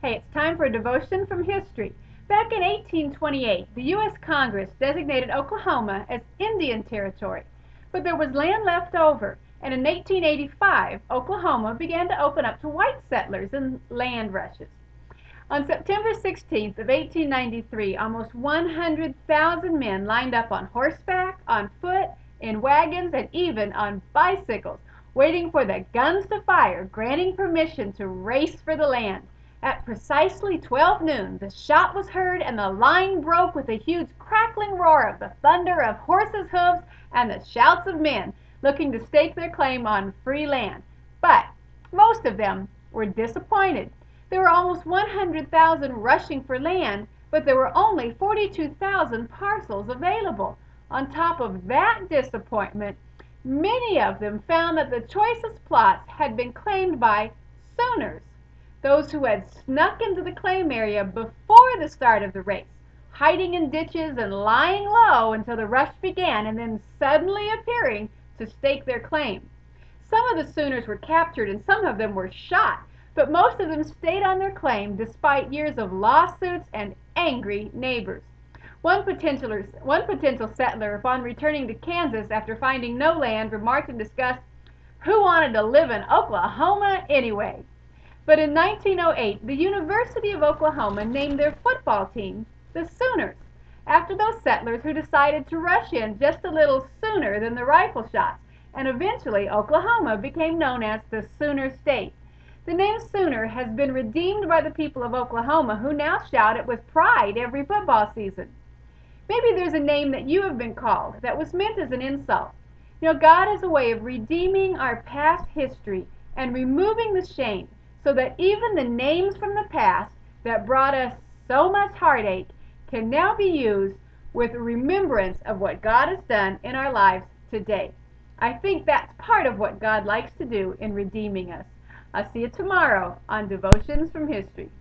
Hey, it's time for a devotion from history. Back in 1828, the U.S. Congress designated Oklahoma as Indian Territory, but there was land left over, and in 1885, Oklahoma began to open up to white settlers and land rushes. On September 16th of 1893, almost 100,000 men lined up on horseback, on foot, in wagons, and even on bicycles, waiting for the guns to fire, granting permission to race for the land. At precisely 12 noon, the shot was heard and the line broke with a huge crackling roar of the thunder of horses' hoofs and the shouts of men looking to stake their claim on free land. But most of them were disappointed. There were almost 100,000 rushing for land, but there were only 42,000 parcels available. On top of that disappointment, many of them found that the choicest plots had been claimed by Sooners, those who had snuck into the claim area before the start of the race, hiding in ditches and lying low until the rush began and then suddenly appearing to stake their claim. Some of the Sooners were captured and some of them were shot, but most of them stayed on their claim despite years of lawsuits and angry neighbors. One potential settler, upon returning to Kansas after finding no land, remarked in disgust, "Who wanted to live in Oklahoma anyway?" But in 1908, the University of Oklahoma named their football team the Sooners, after those settlers who decided to rush in just a little sooner than the rifle shots, and eventually Oklahoma became known as the Sooner State. The name Sooner has been redeemed by the people of Oklahoma, who now shout it with pride every football season. Maybe there's a name that you have been called that was meant as an insult. God has a way of redeeming our past history and removing the shame so that even the names from the past that brought us so much heartache can now be used with remembrance of what God has done in our lives today. I think that's part of what God likes to do in redeeming us. I'll see you tomorrow on Devotions from History.